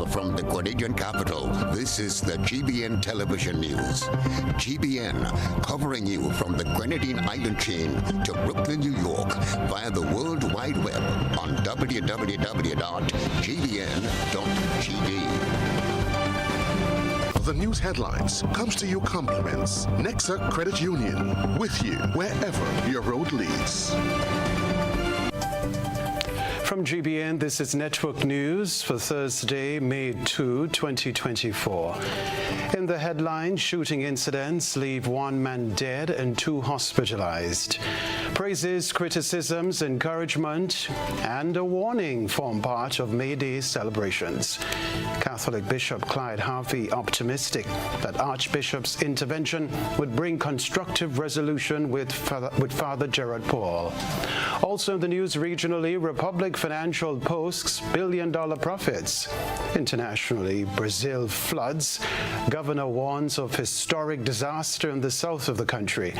Live from the Grenadian capital, this is the GBN Television News. GBN, covering you from the Grenadine Island chain to Brooklyn, New York, via the World Wide Web on www.gbn.gd. The news headlines comes to you compliments Nexa Credit Union, with you wherever your road leads. From GBN, this is Network News for Thursday, May 2, 2024. In the headline, shooting incidents leave one man dead and two hospitalized. Praises, criticisms, encouragement, and a warning form part of May Day celebrations. Catholic Bishop Clyde Harvey optimistic that Archbishop's intervention would bring constructive resolution with Father Gerard Paul. Also in the news regionally, Republic Financial posts billion-dollar profits. Internationally, Brazil floods. Governor warns of historic disaster in the south of the country.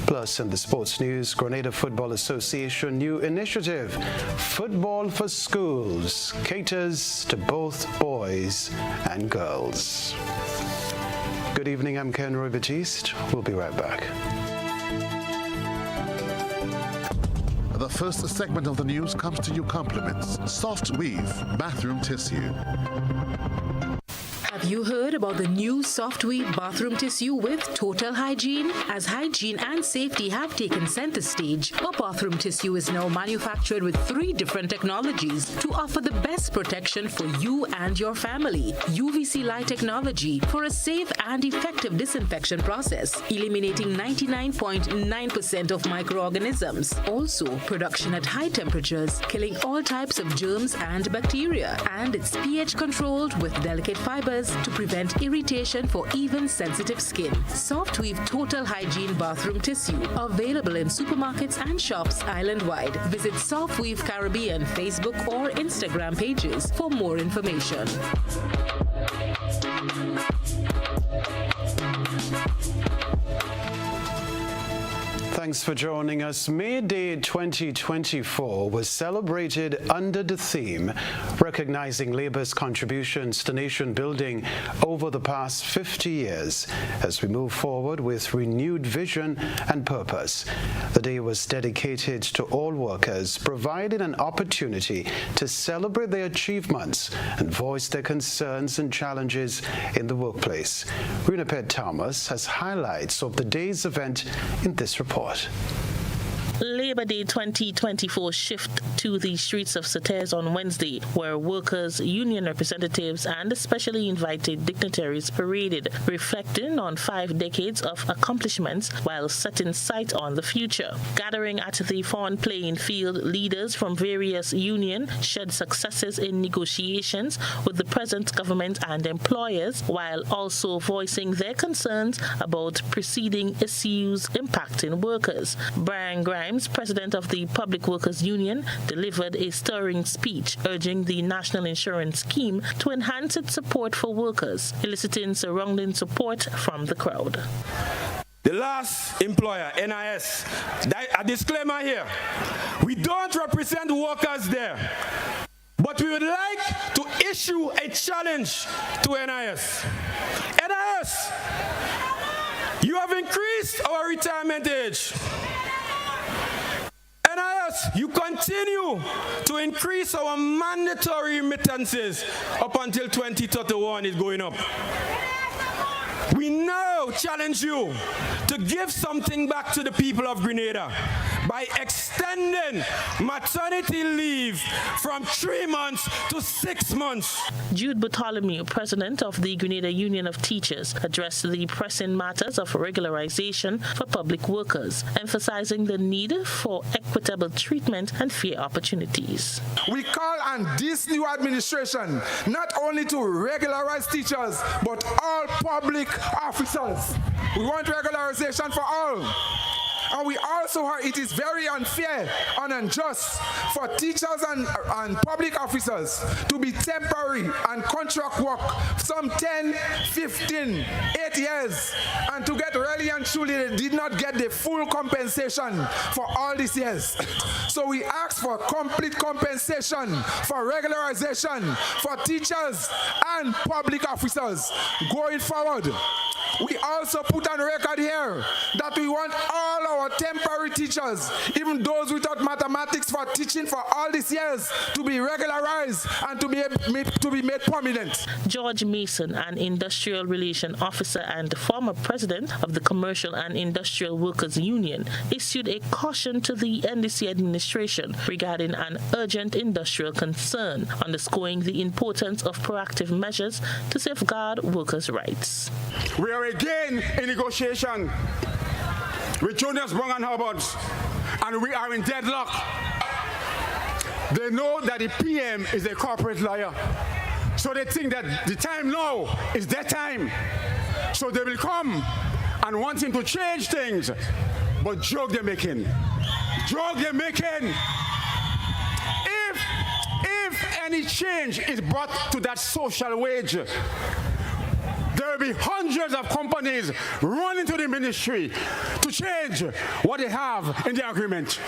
Plus, in the sports news, Grenada Football Association new initiative, Football for Schools, caters to both boys and girls. Good evening, I'm Kenroy Baptiste. We'll be right back. The first segment of the news comes to you compliments Soft Weave Bathroom Tissue. Have you heard about the new Soft Weave bathroom tissue with total hygiene? As hygiene and safety have taken center stage, our bathroom tissue is now manufactured with 3 different technologies to offer the best protection for you and your family. UVC light technology for a safe and effective disinfection process, eliminating 99.9% of microorganisms. Also, production at high temperatures, killing all types of germs and bacteria. And it's pH controlled with delicate fibers to prevent irritation for even sensitive skin. Soft Weave Total Hygiene Bathroom Tissue, available in supermarkets and shops island-wide. Visit Soft Weave Caribbean Facebook or Instagram pages for more information. Thanks for joining us. May Day 2024 was celebrated under the theme recognizing Labour's contributions to nation building over the past 50 years as we move forward with renewed vision and purpose. The day was dedicated to all workers, providing an opportunity to celebrate their achievements and voice their concerns and challenges in the workplace. Runapet Thomas has highlights of the day's event in this report. Labor Day 2024 shift to the streets of Sauters on Wednesday, where workers, union representatives, and especially invited dignitaries paraded, reflecting on 5 decades of accomplishments while setting sight on the future. Gathering at the Fawn playing field, leaders from various unions shared successes in negotiations with the present government and employers, while also voicing their concerns about preceding issues impacting workers. Brian Grimes, president of the Public Workers Union, delivered a stirring speech urging the National Insurance Scheme to enhance its support for workers, eliciting surrounding support from the crowd. The last employer, NIS, a disclaimer here, we don't represent workers there, but we would like to issue a challenge to NIS. NIS, you have increased our retirement age. NIS, you continue to increase our mandatory remittances up until 2031 is going up. We now challenge you to give something back to the people of Grenada by extending maternity leave from 3 months to 6 months. Jude Bartholomew, president of the Grenada Union of Teachers, addressed the pressing matters of regularization for public workers, emphasizing the need for equitable treatment and fair opportunities. We call on this new administration not only to regularize teachers, but all public officers. We want regularization for all. And we also heard it is very unfair and unjust for teachers and public officers to be temporary and contract work some 10, 15, 8 years, and to get really and truly they did not get the full compensation for all these years. So we ask for complete compensation for regularization for teachers and public officers going forward. We also put on record here that we want all our temporary teachers, even those without mathematics for teaching for all these years, to be regularized and to be made permanent. George Mason, an industrial relation officer and former president of the Commercial and Industrial Workers Union, issued a caution to the NDC administration regarding an urgent industrial concern, underscoring the importance of proactive measures to safeguard workers' rights. We are again in negotiation with Jonas Brown and Hubbards, and we are in deadlock. They know that the PM is a corporate lawyer, so they think that the time now is their time. So they will come and want him to change things, but joke they're making. Joke they're making. If any change is brought to that social wage, there will be hundreds of companies running to the ministry to change what they have in the agreement.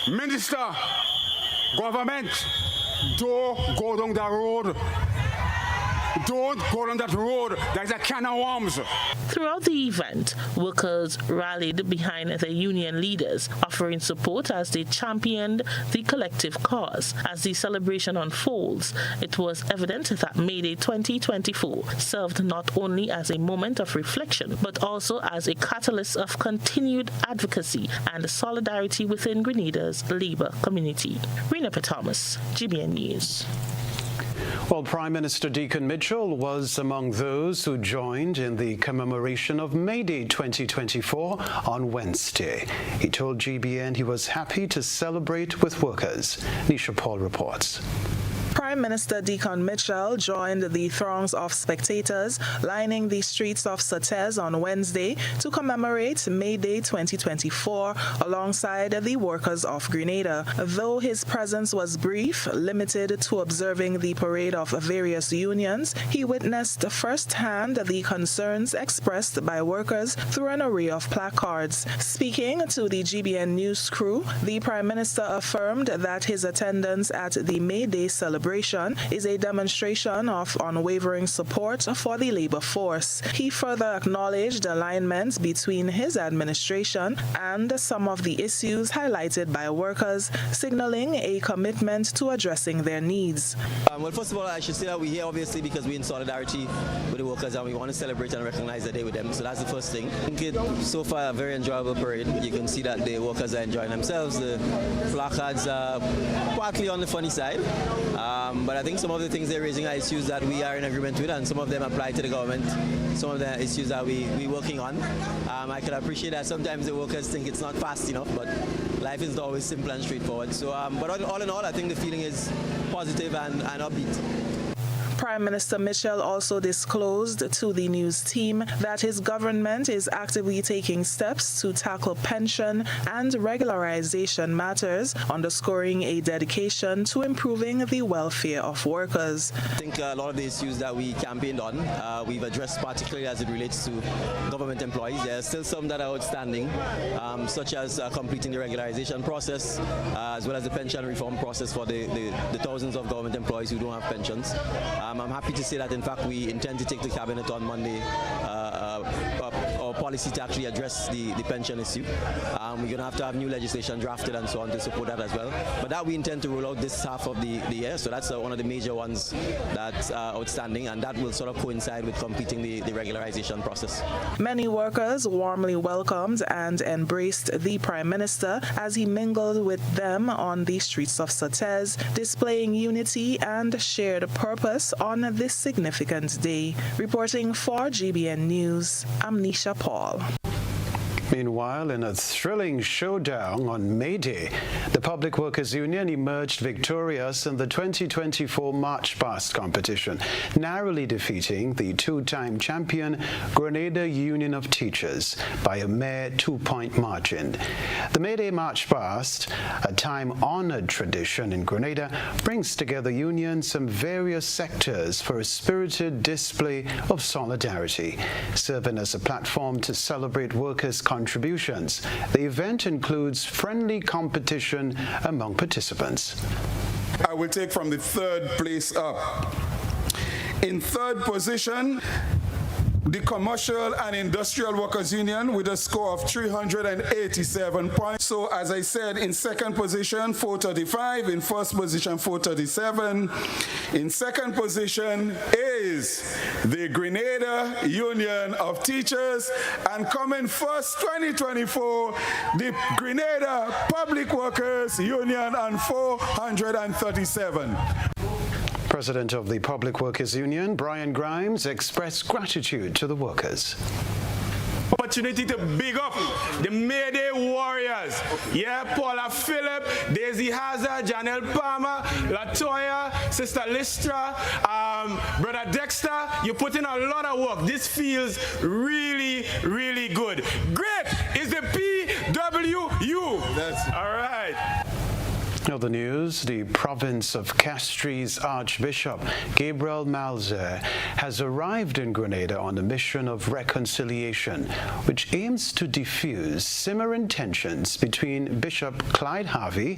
Minister, government, don't go down that road. Don't go on that road. There's a can of worms. Throughout the event, workers rallied behind their union leaders, offering support as they championed the collective cause. As the celebration unfolds, it was evident that May Day 2024 served not only as a moment of reflection, but also as a catalyst of continued advocacy and solidarity within Grenada's labor community. Rena Thomas, GBN News. Well, Prime Minister Deacon Mitchell was among those who joined in the commemoration of May Day 2024 on Wednesday. He told GBN he was happy to celebrate with workers. Nisha Paul reports. Prime Minister Deacon Mitchell joined the throngs of spectators lining the streets of Sautez on Wednesday to commemorate May Day 2024 alongside the workers of Grenada. Though his presence was brief, limited to observing the parade of various unions, he witnessed firsthand the concerns expressed by workers through an array of placards. Speaking to the GBN News crew, the Prime Minister affirmed that his attendance at the May Day celebration is a demonstration of unwavering support for the labor force. He further acknowledged alignment between his administration and some of the issues highlighted by workers, signaling a commitment to addressing their needs. Well, first of all, I should say that we're here obviously because we're in solidarity with the workers and we want to celebrate and recognize the day with them. So that's the first thing. I think it's so far a very enjoyable parade. You can see that the workers are enjoying themselves. The placards are partly on the funny side. But I think some of the things they're raising are issues that we are in agreement with, and some of them apply to the government. Some of the issues that we're working on. I can appreciate that sometimes the workers think it's not fast enough, but life is not always simple and straightforward. So, but all in all, I think the feeling is positive and upbeat. Prime Minister Mitchell also disclosed to the news team that his government is actively taking steps to tackle pension and regularization matters, underscoring a dedication to improving the welfare of workers. I think a lot of the issues that we campaigned on, we've addressed particularly as it relates to government employees. There are still some that are outstanding, such as completing the regularization process, as well as the pension reform process for the thousands of government employees who don't have pensions. I'm happy to say that, in fact, we intend to take the Cabinet on Monday our policy to actually address the pension issue. We're going to have new legislation drafted and so on to support that as well. But that we intend to roll out this half of the year, so that's one of the major ones that's outstanding, and that will sort of coincide with completing the regularization process. Many workers warmly welcomed and embraced the Prime Minister as he mingled with them on the streets of Sautez, displaying unity and shared purpose on this significant day. Reporting for GBN News, I'm Nisha Paul. Meanwhile, in a thrilling showdown on May Day, the Public Workers Union emerged victorious in the 2024 March Past competition, narrowly defeating the two-time champion Grenada Union of Teachers by a mere 2-point margin. The May Day March Past, a time-honored tradition in Grenada, brings together unions from various sectors for a spirited display of solidarity, serving as a platform to celebrate workers' contributions. The event includes friendly competition among participants. I will take from the third place up. In third position, the Commercial and Industrial Workers Union with a score of 387 points. So as I said, in second position, 435. In first position, 437. In second position is the Grenada Union of Teachers. And coming first, 2024, the Grenada Public Workers Union on 437. President of the Public Workers Union, Brian Grimes, expressed gratitude to the workers. Opportunity to big up the May Day warriors. Yeah, Paula Phillip, Daisy Hazard, Janelle Palmer, Latoya, Sister Listra, Brother Dexter. You put in a lot of work. This feels really, really good. Great is the PWU. That's all right. Other news, the province of Castri's Archbishop Gabriel Malzer has arrived in Grenada on a mission of reconciliation, which aims to diffuse simmering tensions between Bishop Clyde Harvey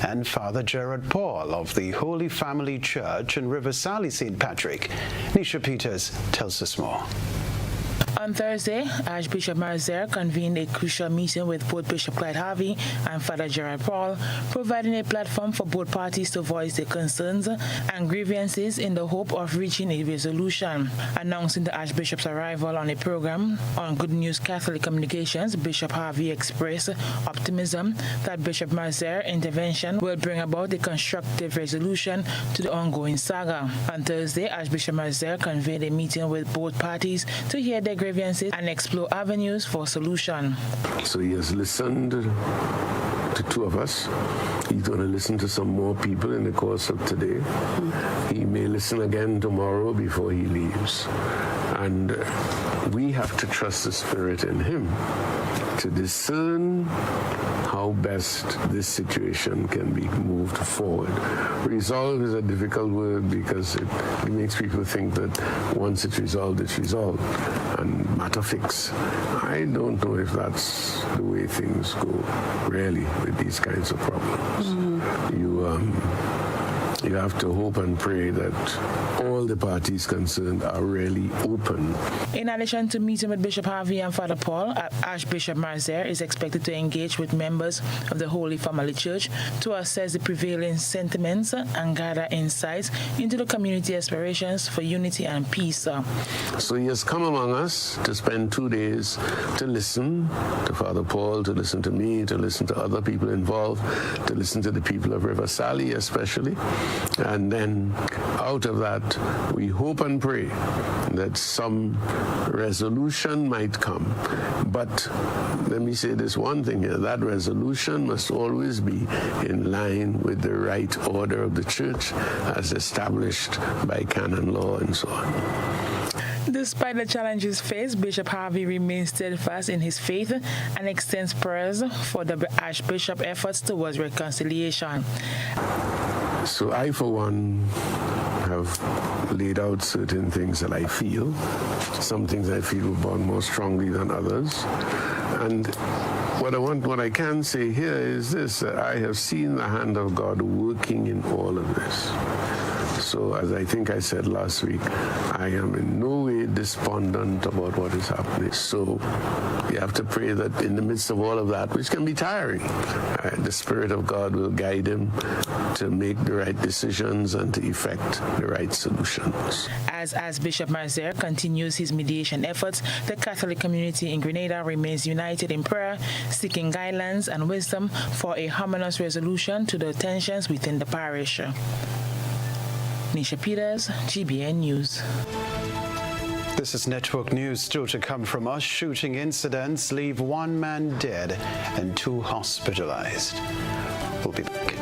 and Father Gerard Paul of the Holy Family Church in Riverside, St. Patrick. Nisha Peters tells us more. On Thursday, Archbishop Malzer convened a crucial meeting with both Bishop Clyde Harvey and Father Gerard Paul, providing a platform for both parties to voice their concerns and grievances in the hope of reaching a resolution. Announcing the Archbishop's arrival on a program on Good News Catholic Communications, Bishop Harvey expressed optimism that Bishop Malzer's intervention will bring about a constructive resolution to the ongoing saga. On Thursday, Archbishop Malzer convened a meeting with both parties to hear their grievances and explore avenues for solution. So he has listened to two of us. He's going to listen to some more people in the course of today. He may listen again tomorrow before he leaves. And we have to trust the Spirit in him to discern how best this situation can be moved forward. Resolve is a difficult word because it makes people think that once it's resolved, and matter fix. I don't know if that's the way things go, really, with these kinds of problems. You have to hope and pray that all the parties concerned are really open. In addition to meeting with Bishop Harvey and Father Paul, Archbishop Malzer is expected to engage with members of the Holy Family Church to assess the prevailing sentiments and gather insights into the community aspirations for unity and peace. So he has come among us to spend 2 days to listen to Father Paul, to listen to me, to listen to other people involved, to listen to the people of Riverside especially. And then out of that, we hope and pray that some resolution might come. But let me say this one thing here, that resolution must always be in line with the right order of the church as established by canon law and so on. Despite the challenges faced, Bishop Harvey remains steadfast in his faith and extends prayers for the Archbishop's efforts towards reconciliation. So I, for one, have laid out certain things that I feel. Some things I feel were born more strongly than others. And what I can say here is this, that I have seen the hand of God working in all of this. So, as I think I said last week, I am in no way despondent about what is happening. So, you have to pray that in the midst of all of that, which can be tiring, the Spirit of God will guide him to make the right decisions and to effect the right solutions. As Bishop Malzer continues his mediation efforts, the Catholic community in Grenada remains united in prayer, seeking guidelines and wisdom for a harmonious resolution to the tensions within the parish. Nisha Peters, GBN News. This is Network News. Still to come from us. Shooting incidents leave 1 man dead and 2 hospitalized. We'll be back.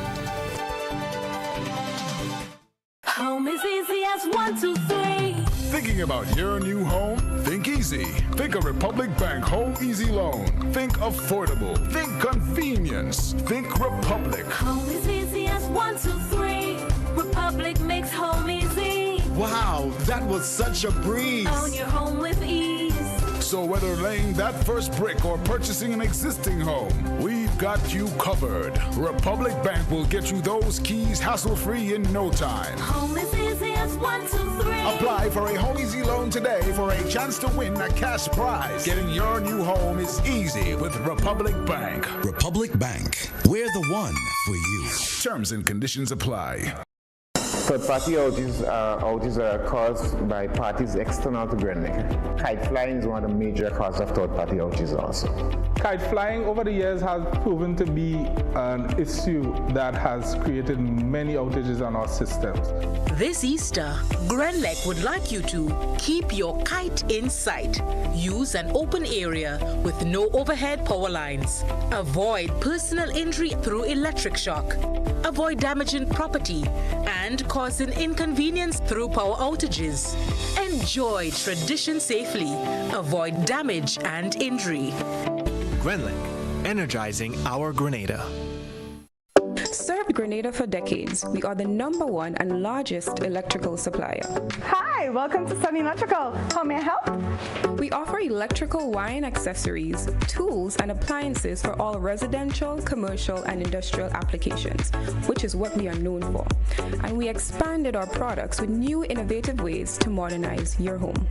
Home is easy as 1, 2, 3. Thinking about your new home? Think easy. Think a Republic Bank Home Easy Loan. Think affordable. Think convenience. Think Republic. Home is easy as 1, 2, 3. Republic makes home easy. Wow, that was such a breeze. Own your home with ease. So whether laying that first brick or purchasing an existing home, we've got you covered. Republic Bank will get you those keys hassle-free in no time. Home is easy as 1, 2, 3. Apply for a Home Easy Loan today for a chance to win a cash prize. Getting your new home is easy with Republic Bank. Republic Bank, we're the one for you. Terms and conditions apply. Third-party outages are caused by parties external to GBN. Kite flying is one of the major causes of third-party outages also. Kite flying over the years has proven to be an issue that has created many outages on our systems. This Easter, GBN would like you to keep your kite in sight. Use an open area with no overhead power lines. Avoid personal injury through electric shock. Avoid damaging property and causing inconvenience through power outages. Enjoy tradition safely. Avoid damage and injury. GBN, energizing our Grenada. Served Grenada for decades. We are the #1 and largest electrical supplier. Hi, welcome to Sunny Electrical. How may I help? We offer electrical wire and accessories, tools, and appliances for all residential, commercial, and industrial applications, which is what we are known for. And we expanded our products with new innovative ways to modernize your home.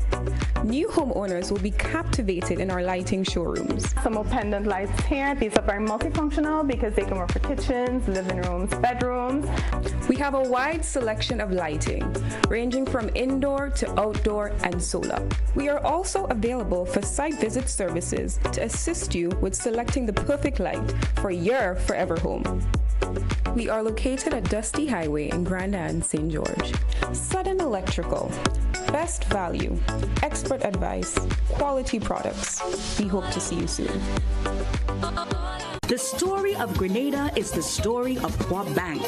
New homeowners will be captivated in our lighting showrooms. Some more pendant lights here. These are very multifunctional because they can work for kitchens, living rooms, bedrooms. We have a wide selection of lighting, ranging from indoor to outdoor and solar. We are also available for site visit services to assist you with selecting the perfect light for your forever home. We are located at Dusty Highway in Grand Anne, St. George. Sudden Electrical. Best value, expert advice, quality products. We hope to see you soon. The story of Grenada is the story of Co-op Bank.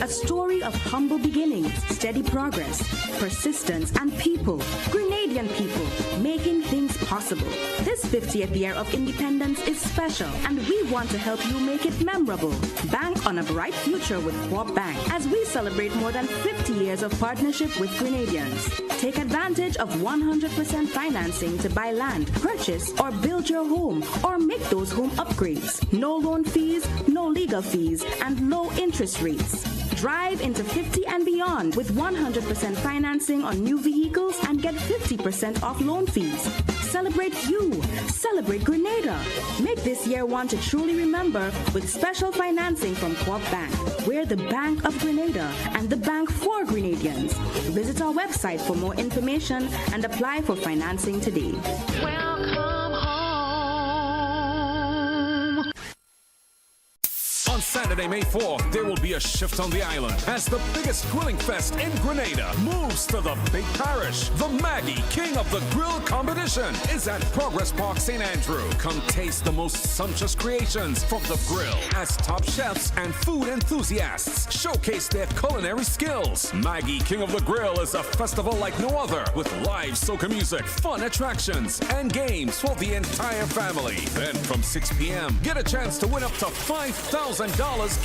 A story of humble beginnings, steady progress, persistence, and people. Grenadian people making things possible. This 50th year of independence is special, and we want to help you make it memorable. Bank on a bright future with Co-op Bank as we celebrate more than 50 years of partnership with Grenadians. Take advantage of 100% financing to buy land, purchase, or build your home, or make those home upgrades. No loan fees, no legal fees, and low interest rates. Drive into 50 and beyond with 100% financing on new vehicles and get 50% off loan fees. Celebrate you. Celebrate Grenada. Make this year one to truly remember with special financing from Co-op Bank. We're the Bank of Grenada and the bank for Grenadians. Visit our website for more information and apply for financing today. Welcome home. On Saturday, May 4th, there will be a shift on the island as the biggest grilling fest in Grenada moves to the big parish. The Maggie King of the Grill competition is at Progress Park, St. Andrew. Come taste the most sumptuous creations from the grill as top chefs and food enthusiasts showcase their culinary skills. Maggie King of the Grill is a festival like no other with live soca music, fun attractions, and games for the entire family. Then from 6 p.m., get a chance to win up to $5,000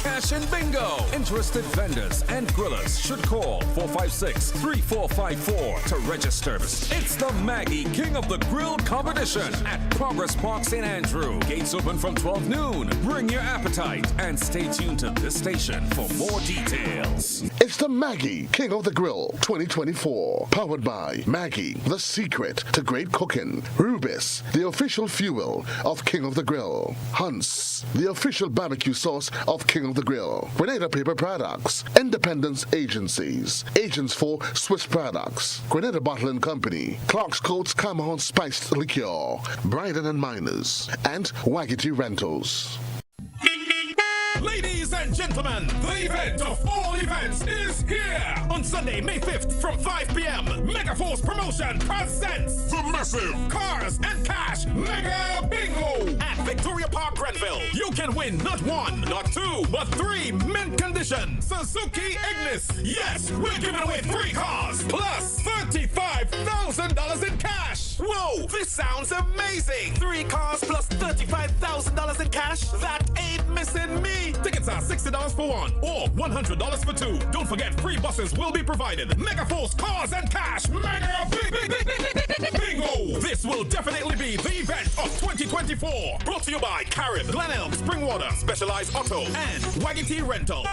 cash in bingo. Interested vendors and grillers should call 456-3454 to register. It's the Maggie King of the Grill competition at Progress Park, St. Andrew. Gates open from 12 noon. Bring your appetite and stay tuned to this station for more details. It's the Maggie King of the Grill 2024. Powered by Maggie, the secret to great cooking. Rubis, the official fuel of King of the Grill. Hunt's, the official barbecue sauce of King of the Grill. Grenada Paper Products. Independence Agencies. Agents for Swiss Products. Grenada Bottling Company. Clark's Coats Cameron Spiced Liqueur. Bryden and Miners. And Waggity Rentals. Ladies and and gentlemen, the event of all events is here. On Sunday, May 5th from 5 p.m., Megaforce Promotion presents the massive Cars and Cash Mega Bingo at Victoria Park, Grenville. You can win not one, not two, but 3 mint condition Suzuki Ignis. Yes, we're giving away 3 cars plus $35,000 in cash. Whoa, this sounds amazing. 3 cars plus $35,000 in cash? That ain't missing me. Tickets are $60 for 1 or $100 for 2. Don't forget, free buses will be provided. Megaforce Cars and Cash Mega Bingo. This will definitely be the event of 2024. Brought to you by Carib, Glen Elk, Springwater, Specialized Auto, and Waggity Rental.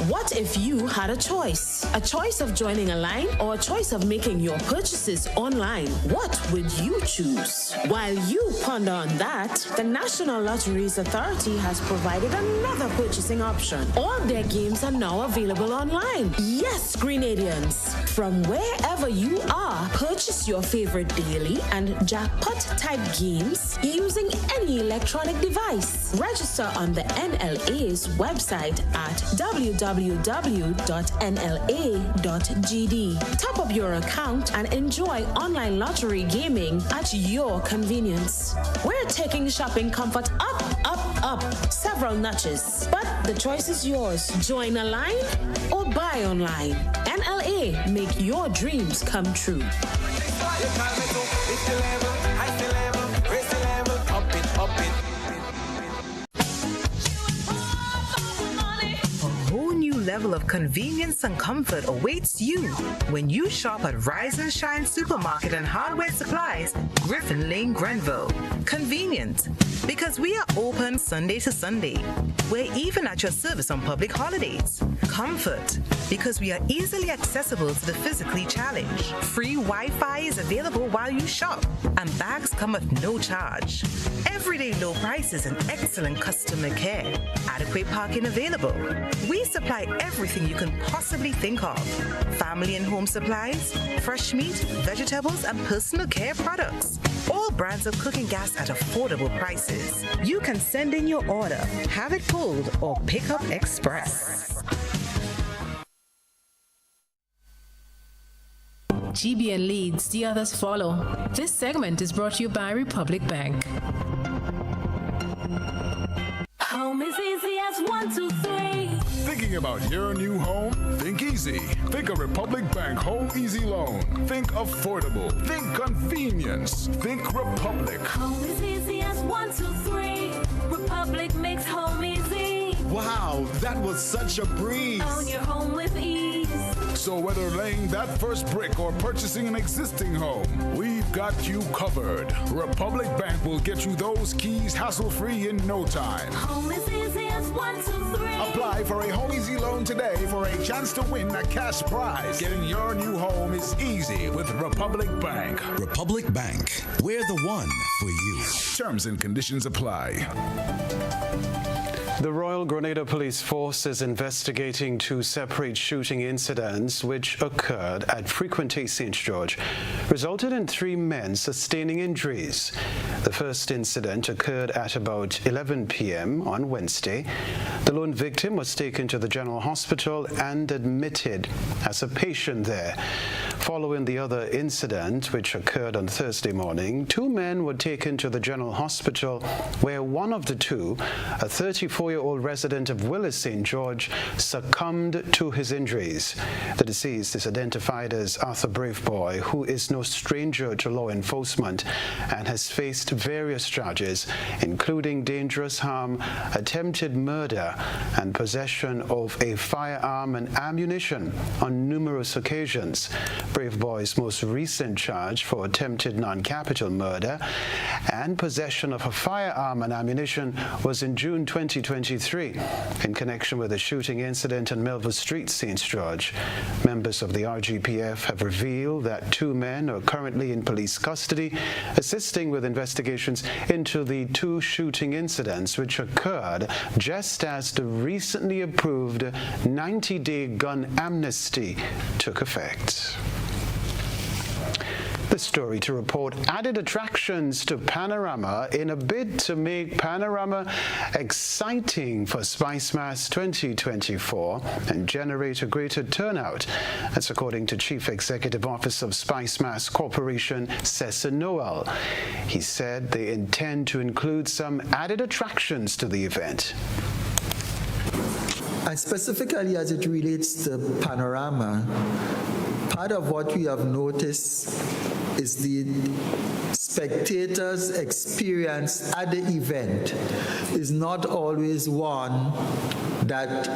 What if you had a choice? A choice of joining a line or a choice of making your purchases online? What would you choose? While you ponder on that, the National Lotteries Authority has provided another purchasing option. All their games are now available online. Yes, Grenadians. From wherever you are, purchase your favorite daily and jackpot-type games using any electronic device. Register on the NLA's website at www.nla.gd. Top up your account and enjoy online lottery gaming at your convenience. We're taking shopping comfort up. Several notches. But the choice is yours. Join a line or buy online. NLA, make your dreams come true. Level of convenience and comfort awaits you when you shop at Rise and Shine Supermarket and Hardware Supplies, Griffin Lane, Grenville. Convenient, because we are open Sunday to Sunday. We're even at your service on public holidays. Comfort, because we are easily accessible to the physically challenged. Free Wi-Fi is available while you shop, and bags come at no charge. Everyday low prices and excellent customer care. Adequate parking available. We supply everything you can possibly think of. Family and home supplies, fresh meat, vegetables, and personal care products. All brands of cooking gas at affordable prices. You can send in your order, have it pulled, or pick up express. GBN leads, the others follow. This segment is brought to you by Republic Bank. Home is easy as 1, 2, 3. Thinking about your new home? Think easy. Think a Republic Bank Home Easy Loan. Think affordable. Think convenience. Think Republic. Home is easy as 1, 2, 3. Republic makes home easy. Wow, that was such a breeze. Own your home with ease. So whether laying that first brick or purchasing an existing home, we've got you covered. Republic Bank will get you those keys hassle-free in no time. Home is easy as 1, 2, 3. Apply for a Home Easy Loan today for a chance to win a cash prize. Getting your new home is easy with Republic Bank. Republic Bank, we're the one for you. Terms and conditions apply. The Royal Grenada Police Force is investigating 2 separate shooting incidents which occurred at Frequenté St. George, resulted in 3 men sustaining injuries. The first incident occurred at about 11 p.m. on Wednesday. The lone victim was taken to the General Hospital and admitted as a patient there. Following the other incident, which occurred on Thursday morning, 2 men were taken to the General Hospital, where one of the 2, a 34-year-old resident of Willis St. George, succumbed to his injuries. The deceased is identified as Arthur Braveboy, who is no stranger to law enforcement and has faced various charges, including dangerous harm, attempted murder, and possession of a firearm and ammunition on numerous occasions. Braveboy's most recent charge for attempted non-capital murder and possession of a firearm and ammunition was in June 2023 in connection with a shooting incident on Melville Street, St. George. Members of the RGPF have revealed that 2 men are currently in police custody, assisting with investigations into the 2 shooting incidents which occurred just as the recently approved 90-day gun amnesty took effect. The story to report added attractions to Panorama in a bid to make Panorama exciting for Spice Mass 2024 and generate a greater turnout. That's according to Chief Executive Officer of Spice Mass Corporation, Cesar Noel. He said they intend to include some added attractions to the event. And specifically as it relates to Panorama, part of what we have noticed is the spectators' experience at the event is not always one that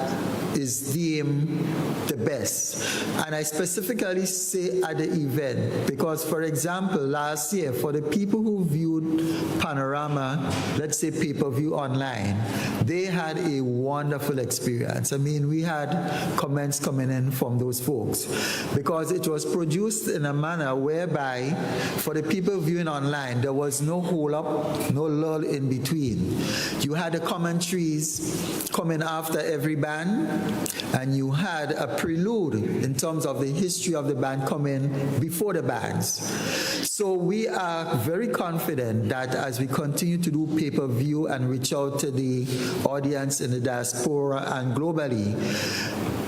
is deemed the best. And I specifically say at the event because, for example, last year, for the people who viewed Panorama, let's say pay-per-view online, they had a wonderful experience. I mean, we had comments coming in from those folks because it was produced in a manner whereby for the people viewing online, there was no hold up, no lull in between. You had the commentaries coming after every band, and you had a prelude in terms of the history of the band coming before the bands. So we are very confident that as we continue to do pay-per-view and reach out to the audience in the diaspora and globally,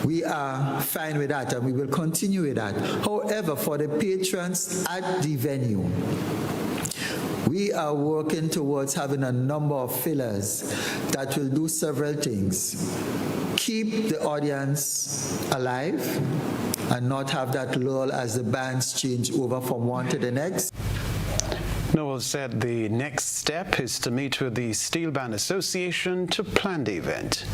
we are fine with that and we will continue with that. However, for the patrons at the venue, we are working towards having a number of fillers that will do several things. Keep the audience alive and not have that lull as the bands change over from one to the next. Noel said the next step is to meet with the Steel Band Association to plan the event.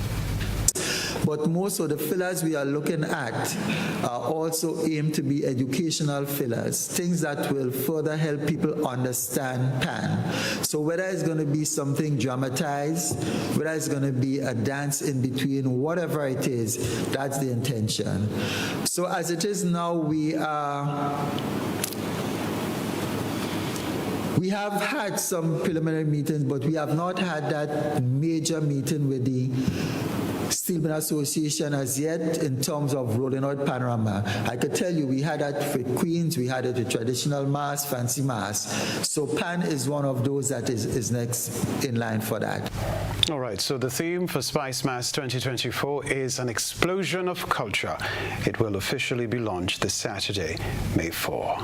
But most of the fillers we are looking at are also aimed to be educational fillers, things that will further help people understand Pan. So whether it's going to be something dramatized, whether it's going to be a dance in between, whatever it is, that's the intention. So as it is now, we have had some preliminary meetings, but we have not had that major meeting with the Steel Band Association as yet in terms of rolling out Panorama. I could tell you we had that with Queens, we had it with traditional mass, fancy mass. So Pan is one of those that is next in line for that. All right, so the theme for Spice Mass 2024 is an explosion of culture. It will officially be launched this Saturday, May 4.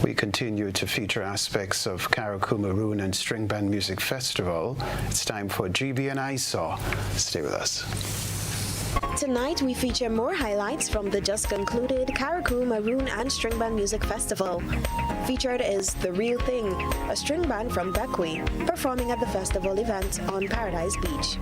We continue to feature aspects of Carriacou Maroon and String Band Music Festival. It's time for GBN I Saw. Stay with us. Tonight, we feature more highlights from the just concluded Carriacou Maroon and String Band Music Festival. Featured is The Real Thing, a string band from Bekwai, performing at the festival event on Paradise Beach.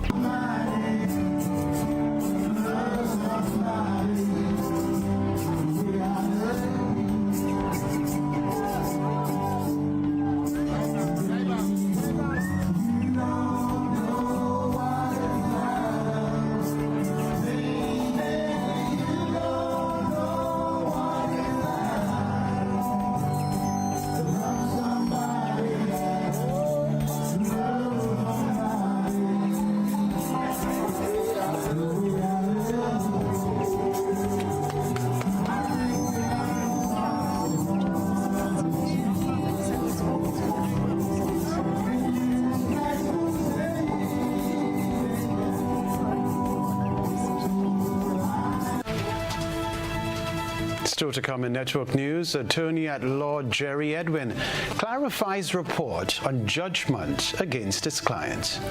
Still to come in network news, Attorney at Law Jerry Edwin clarifies report on judgment against his client.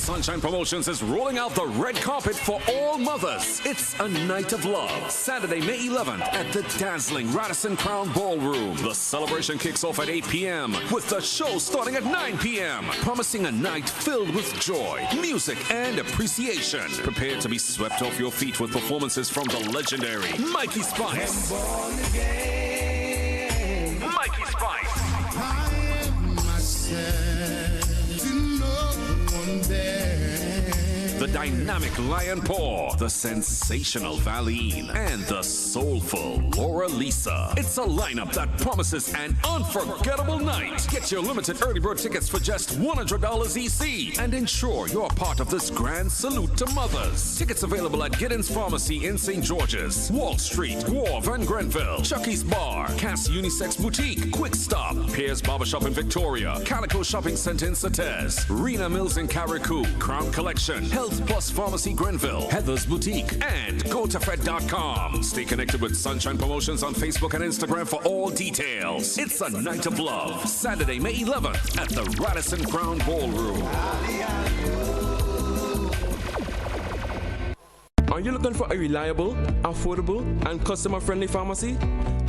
Sunshine Promotions is rolling out the red carpet for all mothers. It's a night of love. Saturday, May 11th at the dazzling Radisson Crown Ballroom. The celebration kicks off at 8 p.m. with the show starting at 9 p.m. Promising a night filled with joy, music, and appreciation. Prepare to be swept off your feet with performances from the legendary Mikey Spice. Mikey Spice. The the dynamic Lion Paw, the sensational Valine, and the soulful Laura Lisa. It's a lineup that promises an unforgettable night. Get your limited early bird tickets for just $100 EC and ensure you're part of this grand salute to mothers. Tickets available at Giddens Pharmacy in St. George's, Wall Street, Wharf and Grenville, Chucky's Bar, Cass Unisex Boutique, Quick Stop, Pierre's Barbershop in Victoria, Calico Shopping Center in Sates, Rena Mills in Carriacou, Crown Collection, Health Plus Pharmacy Grenville, Heather's Boutique, and GoToFed.com. Stay connected with Sunshine Promotions on Facebook and Instagram for all details. It's a night of love, Saturday, May 11th at the Radisson Crown Ballroom. Are you looking for a reliable, affordable, and customer-friendly pharmacy?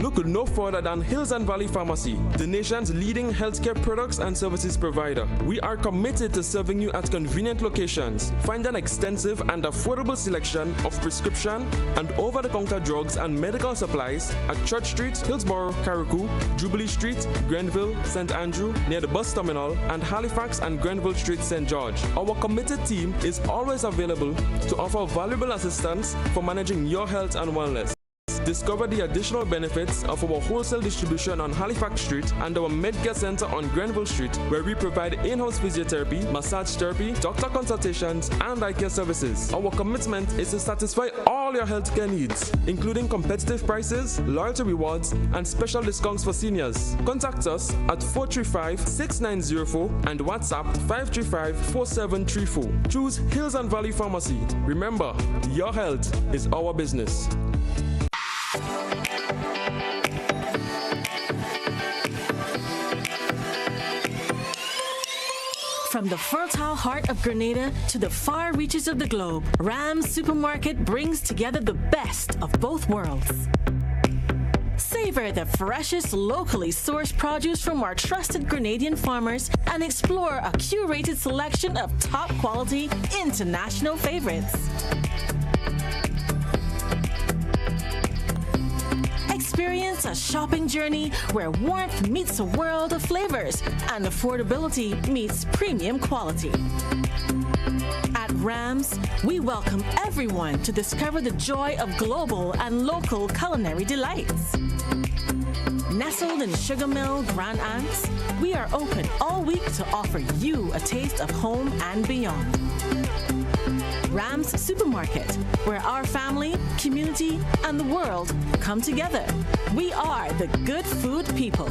Look no further than Hills and Valley Pharmacy, the nation's leading healthcare products and services provider. We are committed to serving you at convenient locations. Find an extensive and affordable selection of prescription and over-the-counter drugs and medical supplies at Church Street, Hillsborough, Carriacou, Jubilee Street, Grenville, St. Andrew, near the bus terminal, and Halifax and Grenville Street, St. George. Our committed team is always available to offer valuable assistance for managing your health and wellness. Discover the additional benefits of our wholesale distribution on Halifax Street and our Medcare Center on Grenville Street, where we provide in-house physiotherapy, massage therapy, doctor consultations, and eye care services. Our commitment is to satisfy all your healthcare needs, including competitive prices, loyalty rewards, and special discounts for seniors. Contact us at 435-6904 and WhatsApp 535-4734. Choose Hills and Valley Pharmacy. Remember, your health is our business. From the fertile heart of Grenada to the far reaches of the globe, Ram's Supermarket brings together the best of both worlds. Savor the freshest locally sourced produce from our trusted Grenadian farmers and explore a curated selection of top quality international favorites. Experience a shopping journey where warmth meets a world of flavors and affordability meets premium quality. At Rams, we welcome everyone to discover the joy of global and local culinary delights. Nestled in Sugar Mill, Grand Anse, we are open all week to offer you a taste of home and beyond. Rams Supermarket, where our family, community, and the world come together. We are the good food people.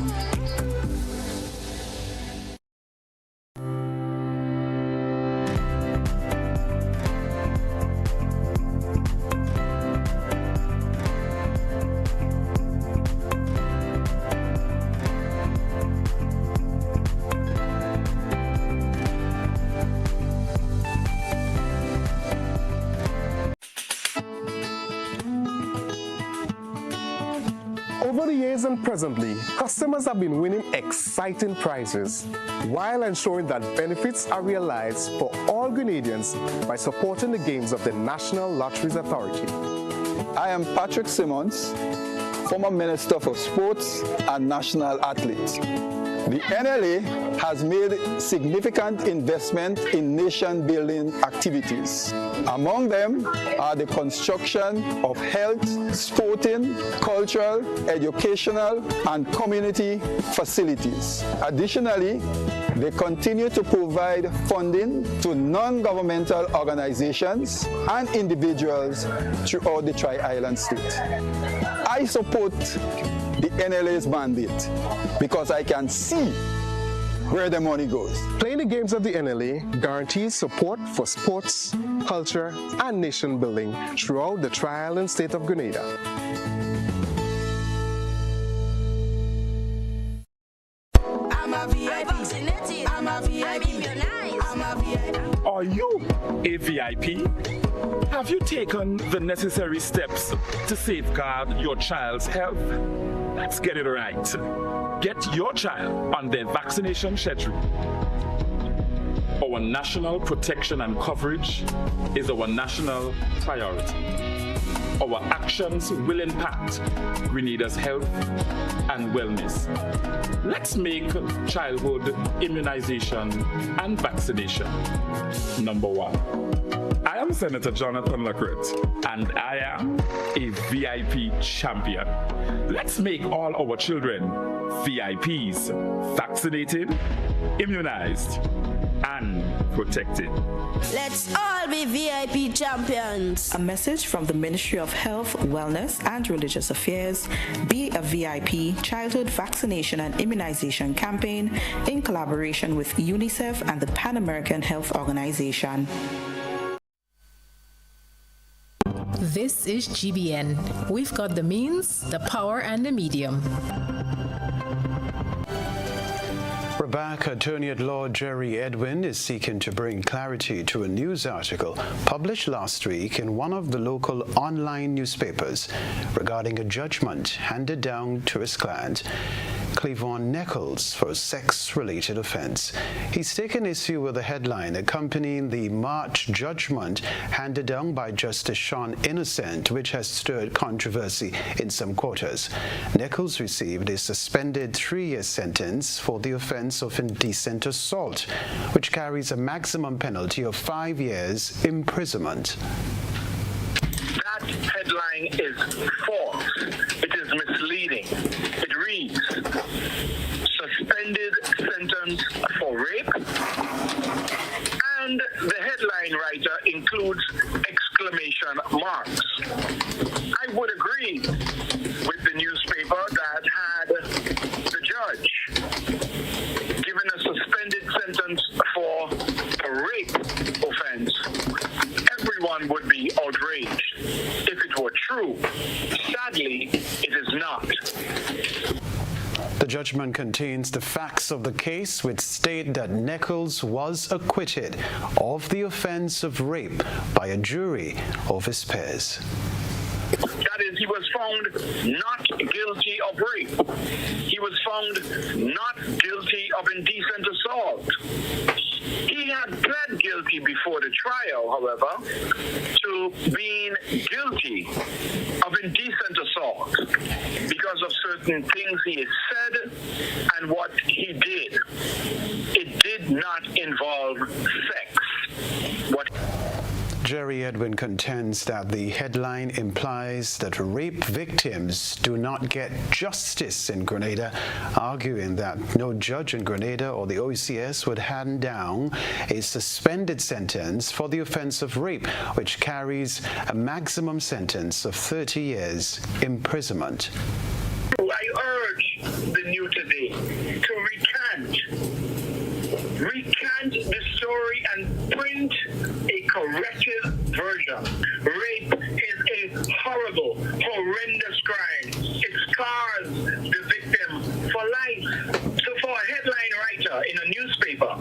Over the years and presently, customers have been winning exciting prizes while ensuring that benefits are realized for all Grenadians by supporting the games of the National Lotteries Authority. I am Patrick Simmons, former Minister for Sports and National Athlete. The NLA has made significant investment in nation-building activities. Among them are the construction of health, sporting, cultural, educational, and community facilities. Additionally, they continue to provide funding to non-governmental organizations and individuals throughout the Tri-Island state. I support the NLA's mandate because I can see where the money goes. Playing the games of the NLA guarantees support for sports, culture, and nation building throughout the Tri-Island state of Grenada. I'm a VIP. I'm a VIP. I'm a VIP. Are you a VIP? Have you taken the necessary steps to safeguard your child's health? Let's get it right. Get your child on their vaccination schedule. Our national protection and coverage is our national priority. our actions will impact Grenada's health and wellness. Let's make childhood immunization and vaccination number one. I am Senator Jonathan Lacroix, and I am a VIP champion. Let's make all our children VIPs, vaccinated, immunized, and protected. Let's all be VIP champions. A message from the Ministry of Health, Wellness, and Religious Affairs, Be a VIP Childhood Vaccination and Immunization Campaign in collaboration with UNICEF and the Pan American Health Organization. This is GBN. We've got the means, the power, and the medium. We're back. Attorney at Law Jerry Edwin is seeking to bring clarity to a news article published last week in one of the local online newspapers regarding a judgment handed down to his client, Cleavon Nichols, for a sex-related offense. He's taken issue with the headline accompanying the March judgment handed down by Justice Sean Innocent, which has stirred controversy in some quarters. Nichols received a suspended 3-year sentence for the offense of indecent assault, which carries a maximum penalty of 5 years imprisonment. That headline is false. It is misleading. It reads, suspended sentence for rape, and the headline writer includes exclamation marks. I would agree with the newspaper that had the judge given a suspended sentence for a rape offense, everyone would be outraged if it were true. Sadly, it is not. The judgment contains the facts of the case, which state that Nichols was acquitted of the offense of rape by a jury of his peers. That is, he was found not guilty of rape. He was found not guilty of indecent assault. He had pled guilty before the trial, however, to being guilty of indecent assault because of certain things he had said and what he did. It did not involve sex. Jerry Edwin contends that the headline implies that rape victims do not get justice in Grenada, arguing that no judge in Grenada or the OCS would hand down a suspended sentence for the offense of rape, which carries a maximum sentence of 30 years imprisonment. I urge the new today to recant the story and print a corrected version. Rape is a horrible, horrendous crime. It scars the victim for life. So for a headline writer in a newspaper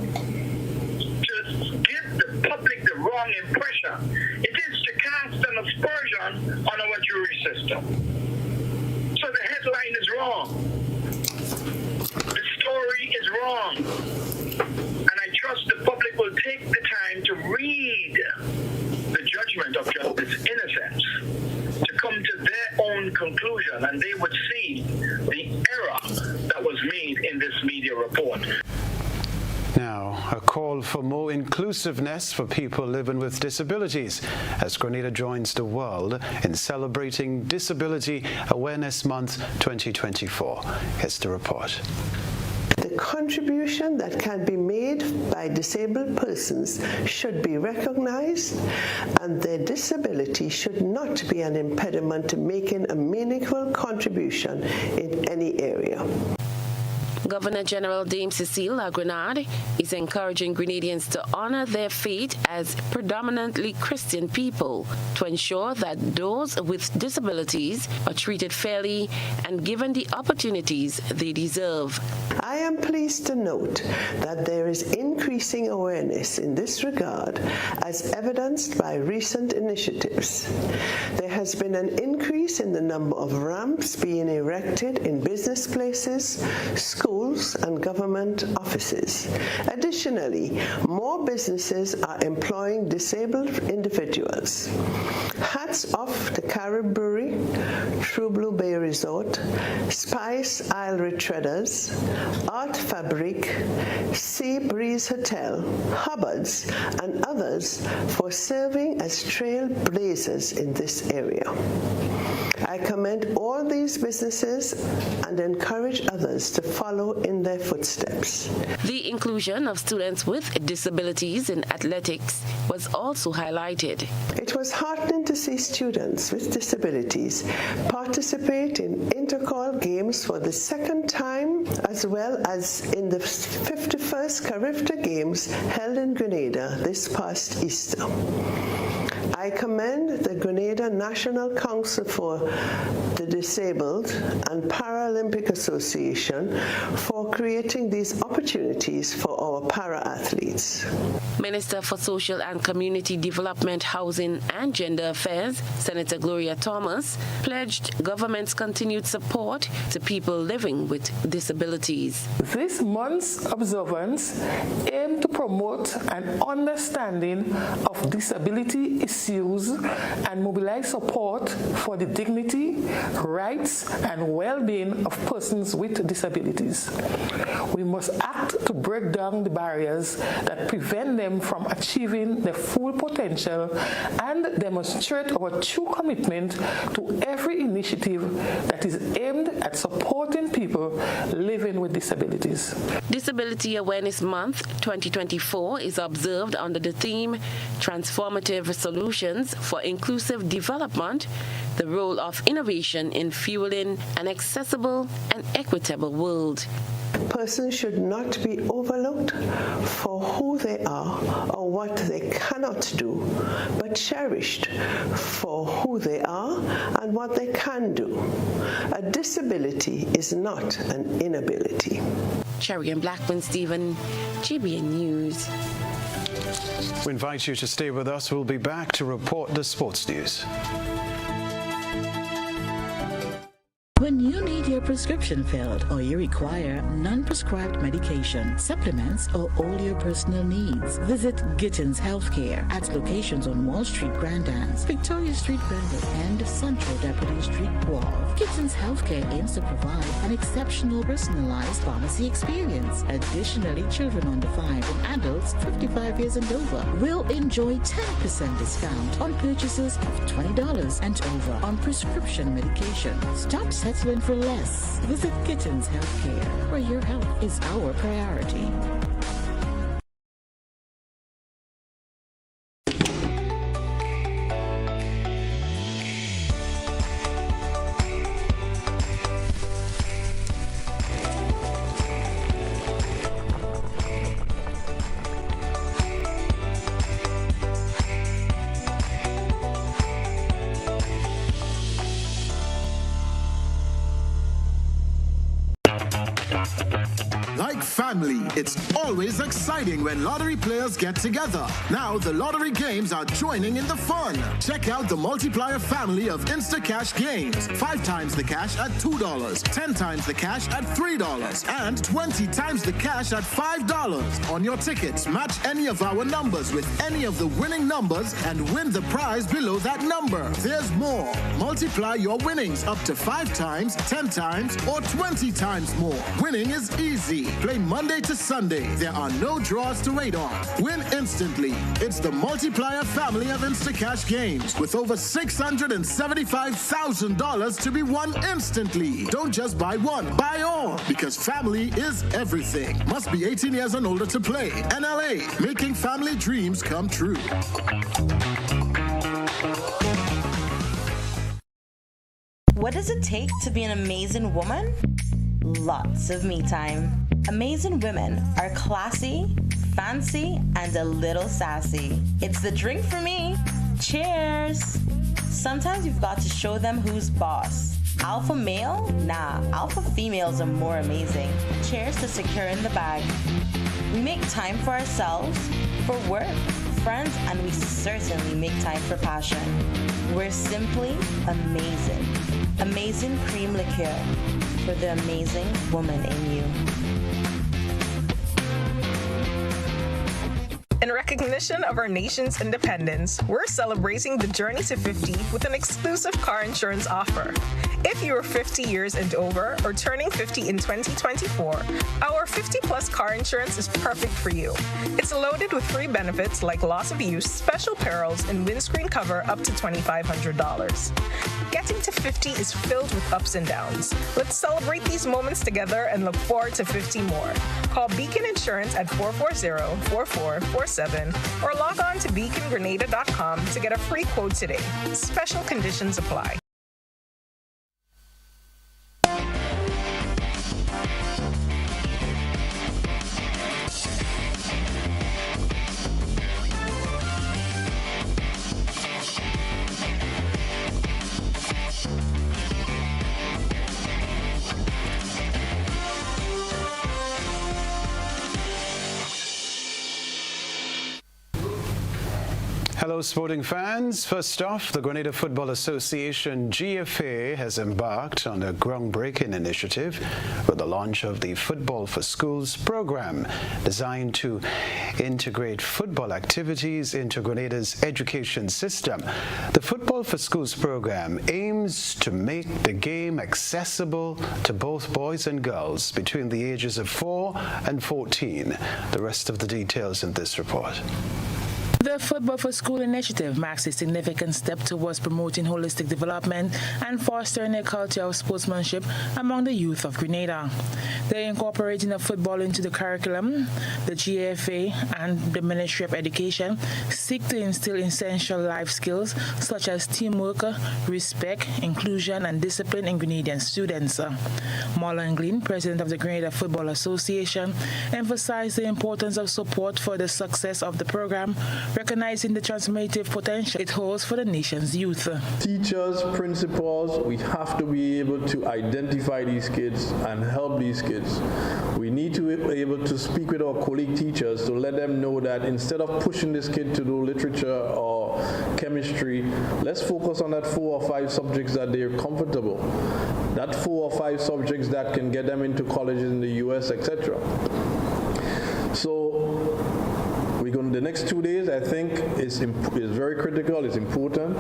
to give the public the wrong impression, it is to cast an aspersion on our jury system. So the headline is wrong. The story is wrong. And I trust the public will take the time to read the judgment of Justice Innocent to come to their own conclusion, and they would see the error that was made in this media report. Now, a call for more inclusiveness for people living with disabilities as Grenada joins the world in celebrating Disability Awareness Month 2024. Here's the report. The contribution that can be made by disabled persons should be recognized, and their disability should not be an impediment to making a meaningful contribution in any area. Governor General Dame Cecile Lagrenade is encouraging Grenadians to honor their faith as predominantly Christian people to ensure that those with disabilities are treated fairly and given the opportunities they deserve. I am pleased to note that there is increasing awareness in this regard, as evidenced by recent initiatives. There has been an increase in the number of ramps being erected in business places, schools, and government offices. Additionally, more businesses are employing disabled individuals. Hats Hats Off the Caribbean, True Blue Bay Resort, Spice Isle Retreaders, Art Fabric, Sea Breeze Hotel, Hubbard's, and others for serving as trailblazers in this area. I commend all these businesses and encourage others to follow in their footsteps. The inclusion of students with disabilities in athletics was also highlighted. It was heartening to see students with disabilities participate in intercall games for the second time, as well as in the 51st Carifta Games held in Grenada this past Easter. I commend the Grenada National Council for the Disabled and Paralympic Association for creating these opportunities for our para-athletes. Minister for Social and Community Development, Housing and Gender Affairs, Senator Gloria Thomas, pledged government's continued support to people living with disabilities. This month's observance aimed to promote an understanding of disability issues and mobilize support for the dignity, rights, and well-being of persons with disabilities. We must act to break down the barriers that prevent them from achieving their full potential and demonstrate our true commitment to every initiative that is aimed at supporting people living with disabilities. Disability Awareness Month 2024 is observed under the theme Transformative Solutions for Inclusive Development, the role of innovation in fueling an accessible and equitable world. Persons should not be overlooked for who they are or what they cannot do, but cherished for who they are and what they can do. A disability is not an inability. Cherry and Blackman Stephen, GBN News. We invite you to stay with us. We'll be back to report the sports news. When you need your prescription filled or you require non-prescribed medication, supplements, or all your personal needs, visit Gittins Healthcare at locations on Wall Street, Grandans, Victoria Street, Brandon, and Central Deputy Street, Wall. Gittins Healthcare aims to provide an exceptional personalized pharmacy experience. Additionally, children under 5 and adults 55 years and over will enjoy 10% discount on purchases of $20 and over on prescription medication. Stop settling for less. Visit Gittins Healthcare, where your health is our priority. Like family, it's always exciting when lottery players get together. Now the lottery games are joining in the fun. Check out the multiplier family of Instacash games. 5 times the cash at $2, 10 times the cash at $3, and 20 times the cash at $5. On your tickets, match any of our numbers with any of the winning numbers and win the prize below that number. There's more. Multiply your winnings up to 5 times, 10 times, or 20 times more. Winning is easy. Play Monday to Sunday. There are no draws to wait on. Win instantly. It's the multiplier family of Instacash games with over $675,000 to be won instantly. Don't just buy one, buy all, because family is everything. Must be 18 years and older to play. NLA, making family dreams come true. What does it take to be an amazing woman? Lots of me time. Amazing women are classy, fancy, and a little sassy. It's the drink for me. Cheers! Sometimes you've got to show them who's boss. Alpha male? Nah, alpha females are more amazing. Cheers to securing the bag. We make time for ourselves, for work, friends, and we certainly make time for passion. We're simply amazing. Amazing cream liqueur for the amazing woman in you. In recognition of our nation's independence, we're celebrating the journey to 50 with an exclusive car insurance offer. If you are 50 years and over or turning 50 in 2024, our 50-plus car insurance is perfect for you. It's loaded with free benefits like loss of use, special perils, and windscreen cover up to $2,500. Getting to 50 is filled with ups and downs. Let's celebrate these moments together and look forward to 50 more. Call Beacon Insurance at 440-4447 or log on to beacongrenada.com to get a free quote today. Special conditions apply. Hello, sporting fans. First off, the Grenada Football Association, GFA, has embarked on a groundbreaking initiative with the launch of the Football for Schools program, designed to integrate football activities into Grenada's education system. The Football for Schools program aims to make the game accessible to both boys and girls between the ages of 4 and 14. The rest of the details in this report. The Football for School initiative marks a significant step towards promoting holistic development and fostering a culture of sportsmanship among the youth of Grenada. They're incorporating of football into the curriculum. The GFA and the Ministry of Education seek to instill essential life skills such as teamwork, respect, inclusion, and discipline in Grenadian students. Marlon Glean, president of the Grenada Football Association, emphasized the importance of support for the success of the program, recognizing the transformative potential it holds for the nation's youth. Teachers, principals, we have to be able to identify these kids and help these kids. We need to be able to speak with our colleague teachers to let them know that instead of pushing this kid to do literature or chemistry, let's focus on that 4 or 5 subjects that they're comfortable. That 4 or 5 subjects that can get them into colleges in the US, etc. So the next 2 days, I think, is very critical, is important.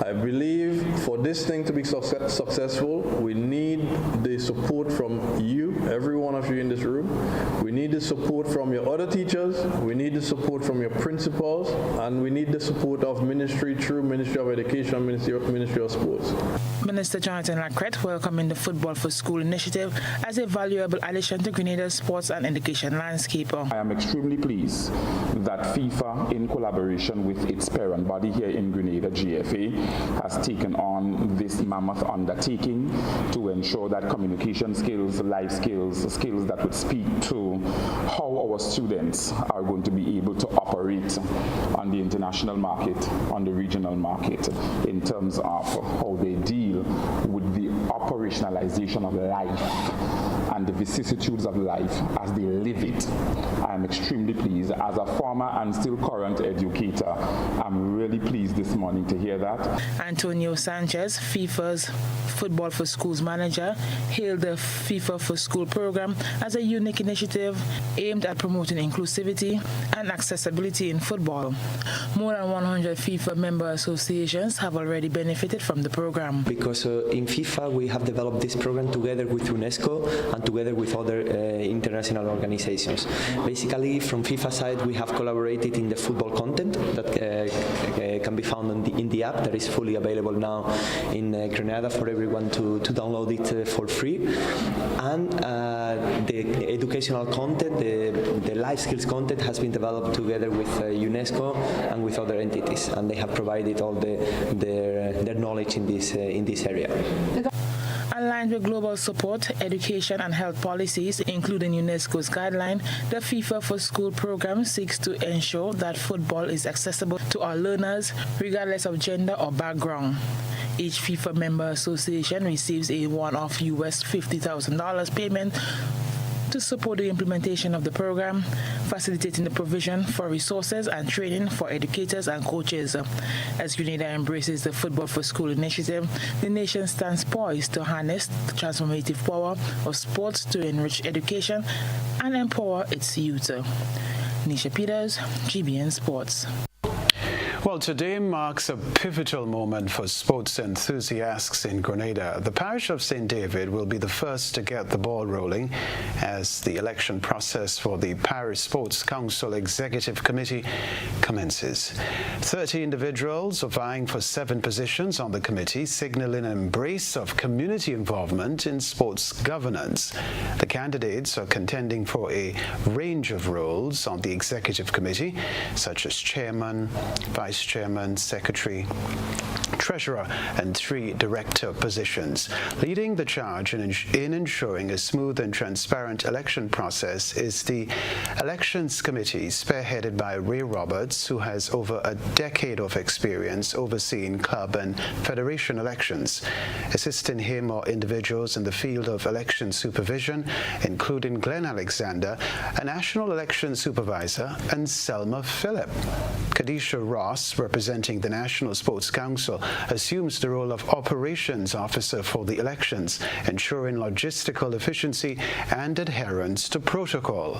I believe for this thing to be successful, we need the support from you, every one of you in this room. We need the support from your other teachers. We need the support from your principals. And we need the support of ministry through Ministry of Education, Ministry of Sports. Minister Jonathan Lacrette welcomed the Football for School initiative as a valuable addition to Grenada's sports and education landscape. I am extremely pleased that FIFA, in collaboration with its parent body here in Grenada, GFA, has taken on this mammoth undertaking to ensure that communication skills, life skills, skills that would speak to how our students are going to be able to operate on the international market, on the regional market, in terms of how they deal with the operationalization of life and the vicissitudes of life as they live it. I am extremely pleased. As a former and still current educator, I'm really pleased this morning to hear that. Antonio Sanchez, FIFA's Football for Schools manager, hailed the FIFA for School program as a unique initiative aimed at promoting inclusivity and accessibility in football. More than 100 FIFA member associations have already benefited from the program. Because in FIFA we have developed this program together with UNESCO and together with other international organizations. Basically, from FIFA side, we have collaborated in the football content that can be found in the app that is fully available now in Grenada for everyone to download it for free. And the educational content, the life skills content has been developed together with UNESCO and with other entities, and they have provided all their knowledge in this area. Aligned with global support, education and health policies, including UNESCO's guideline, the FIFA for School program seeks to ensure that football is accessible to all learners, regardless of gender or background. Each FIFA member association receives a one-off US $50,000 payment to support the implementation of the program, facilitating the provision for resources and training for educators and coaches. As Grenada embraces the Football for School initiative, the nation stands poised to harness the transformative power of sports to enrich education and empower its youth. Nisha Peters, GBN Sports. Well, today marks a pivotal moment for sports enthusiasts in Grenada. The parish of St. David will be the first to get the ball rolling as the election process for the Parish Sports Council Executive Committee commences. 30 individuals are vying for 7 positions on the committee, signaling an embrace of community involvement in sports governance. The candidates are contending for a range of roles on the Executive Committee, such as chairman, vice chairman, secretary, treasurer, and 3 director positions. Leading the charge in ensuring a smooth and transparent election process is the Elections Committee, spearheaded by Ray Roberts, who has over a decade of experience overseeing club and federation elections. Assisting him are individuals in the field of election supervision, including Glenn Alexander, a national election supervisor, and Selma Phillip. Kadisha Ross, representing the National Sports Council, assumes the role of operations officer for the elections, ensuring logistical efficiency and adherence to protocol.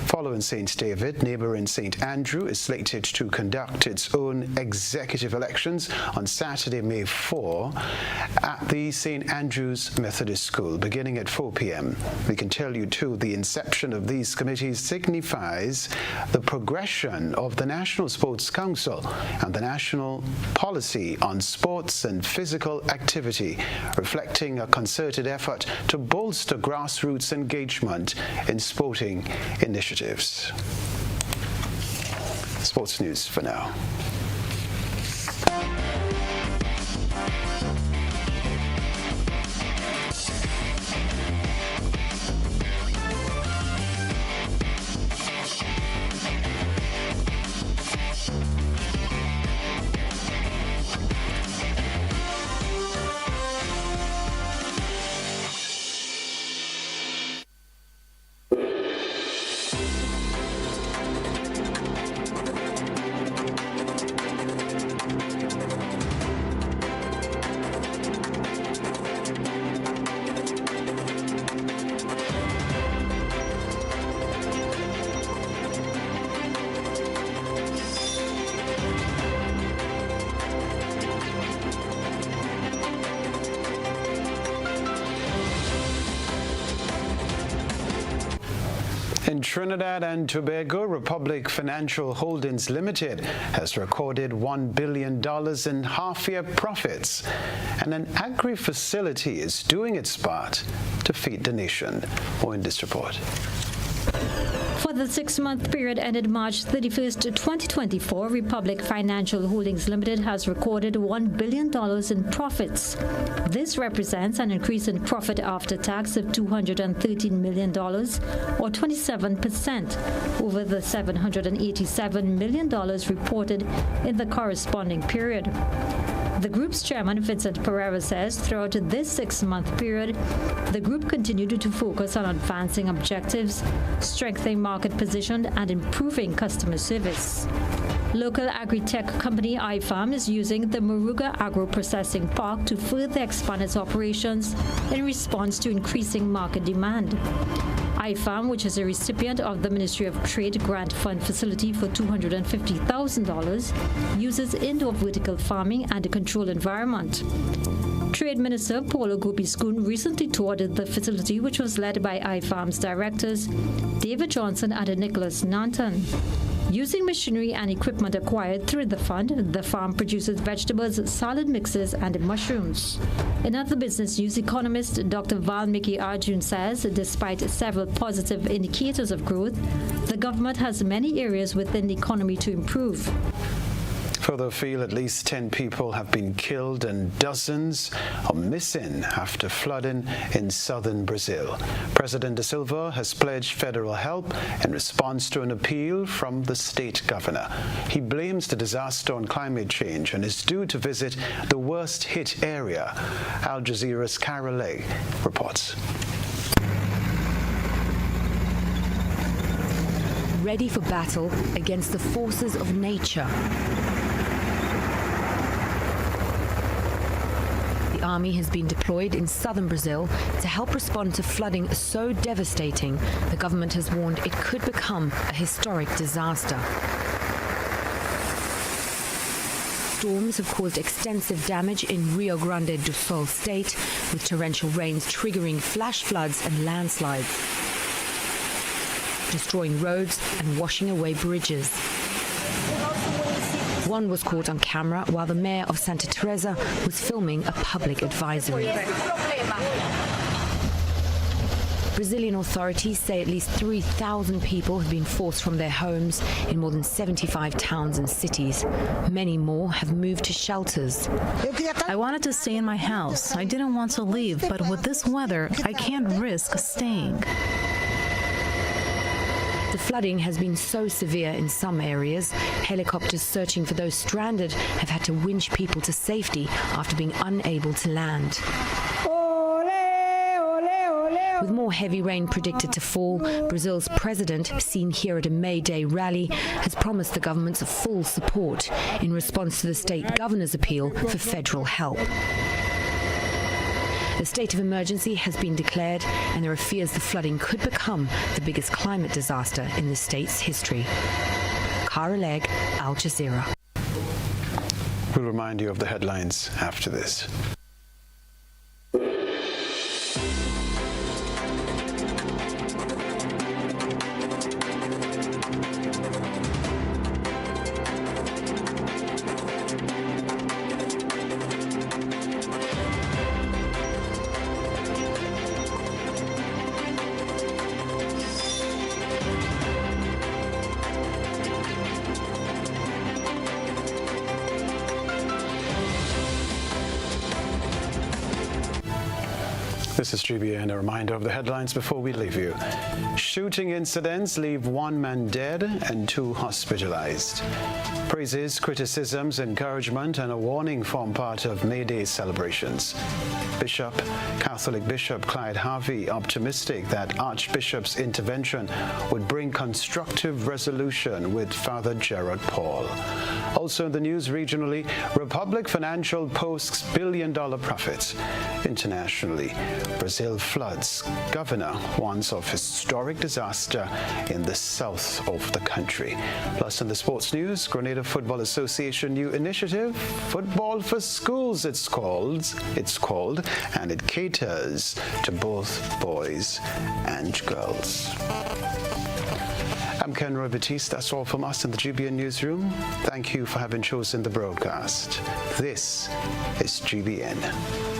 Following St. David, neighboring St. Andrew is slated to conduct its own executive elections on Saturday, May 4, at the St. Andrew's Methodist School, beginning at 4 p.m. We can tell you, too, the inception of these committees signifies the progression of the National Sports Council and the national policy on sports and physical activity, reflecting a concerted effort to bolster grassroots engagement in sporting initiatives. Sports news for now. In Trinidad and Tobago, Republic Financial Holdings Limited has recorded $1 billion in half-year profits, and an agri facility is doing its part to feed the nation. More in this report. For the 6-month period ended March 31st, 2024, Republic Financial Holdings Limited has recorded $1 billion in profits. This represents an increase in profit after tax of $213 million, or 27%, over the $787 million reported in the corresponding period. The group's chairman, Vincent Pereira, says throughout this 6-month period, the group continued to focus on advancing objectives, strengthening market position, and improving customer service. Local agri-tech company iFarm is using the Moruga Agro-Processing Park to further expand its operations in response to increasing market demand. iFarm, which is a recipient of the Ministry of Trade Grant Fund facility for $250,000, uses indoor vertical farming and a controlled environment. Trade Minister Paulo Gopi-Schoon recently toured the facility, which was led by iFarm's directors David Johnson and Nicholas Nanton. Using machinery and equipment acquired through the fund, the farm produces vegetables, salad mixes, and mushrooms. In other business news, economist Dr. Valmiki Arjun says despite several positive indicators of growth, the government has many areas within the economy to improve. Further afield, at least 10 people have been killed and dozens are missing after flooding in southern Brazil. President Da Silva has pledged federal help in response to an appeal from the state governor. He blames the disaster on climate change and is due to visit the worst-hit area. Al Jazeera's Carol Legg reports. Ready for battle against the forces of nature. The army has been deployed in southern Brazil to help respond to flooding so devastating, the government has warned it could become a historic disaster. Storms have caused extensive damage in Rio Grande do Sul state, with torrential rains triggering flash floods and landslides, destroying roads and washing away bridges. One was caught on camera while the mayor of Santa Teresa was filming a public advisory. Brazilian authorities say at least 3,000 people have been forced from their homes in more than 75 towns and cities. Many more have moved to shelters. I wanted to stay in my house. I didn't want to leave, but with this weather, I can't risk staying. The flooding has been so severe in some areas, helicopters searching for those stranded have had to winch people to safety after being unable to land. With more heavy rain predicted to fall, Brazil's president, seen here at a May Day rally, has promised the government's full support in response to the state governor's appeal for federal help. A state of emergency has been declared, and there are fears the flooding could become the biggest climate disaster in the state's history. Cara Legg, Al Jazeera. We'll remind you of the headlines after this. This is GBN, a reminder of the headlines before we leave you. Shooting incidents leave one man dead and 2 hospitalized. Praises, criticisms, encouragement, and a warning form part of May Day celebrations. Catholic Bishop Clyde Harvey optimistic that Archbishop's intervention would bring constructive resolution with Father Gerard Paul. Also in the news regionally, Republic Financial posts billion-dollar profits. Internationally, Brazil floods. Governor warns of historic disaster in the south of the country. Plus in the sports news, Grenada Football Association new initiative, Football for Schools it's called, and it caters to both boys and girls. I'm Kenroy, Baptiste. That's all from us in the GBN newsroom. Thank you for having chosen the broadcast. This is GBN.